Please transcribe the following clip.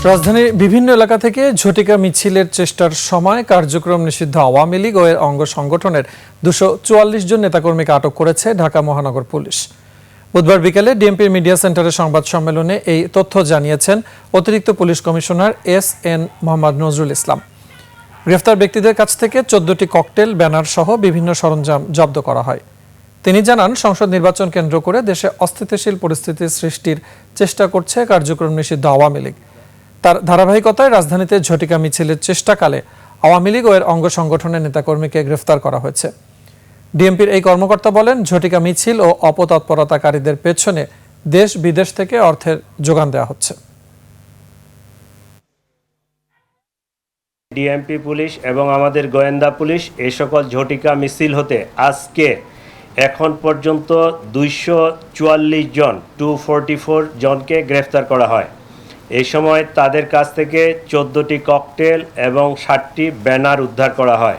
রাজধানীর বিভিন্ন এলাকা থেকে ঝটিকা মিছিলের চেষ্টার সময় কার্যক্রম নিষিদ্ধ আওয়ামী লীগ ও এর অঙ্গ সংগঠনের 244 জন নেতাকর্মীকে আটক করেছে ঢাকা মহানগর পুলিশ। বুধবার বিকেলে ডিএমপির মিডিয়া সেন্টারের সংবাদ সম্মেলনে এই তথ্য জানিয়েছেন অতিরিক্ত police commissioner S N. Mohammad Nazrul Islam. গ্রেফতার ব্যক্তিদের কাছ থেকে 14টি ককটেল, ব্যানার সহ বিভিন্ন সরঞ্জাম জব্দ করা হয়। তিনি জানান, সংসদ নির্বাচন কেন্দ্র করে দেশে অস্থিতিশীল পরিস্থিতি সৃষ্টির চেষ্টা করছে কার্যক্রম নিষিদ্ধ আওয়ামী লীগ। তার ধারাবাহিকতায় রাজধানীতে ঝটিকা মিছিলের চেষ্টাকালে আওয়ামী লীগ ও এর অঙ্গ সংগঠনের নেতাকর্মীকে গ্রেফতার করা হয়েছে। ডিএমপির এই কর্মকর্তা বলেন, ঝটিকা মিছিল ও অপতৎপরতাকারীদের পেছনে দেশ বিদেশ থেকে অর্থের যোগান দেওয়া হচ্ছে। ডিএমপি পুলিশ এবং আমাদের গোয়েন্দা পুলিশ এই সকল ঝটিকা মিছিল হতে আজকে এখন পর্যন্ত 244 জন 244 জনকে গ্রেফতার করা হয়। এই সময় তাদের কাছ থেকে 14টি ককটেল এবং 60টি ব্যানার উদ্ধার করা হয়।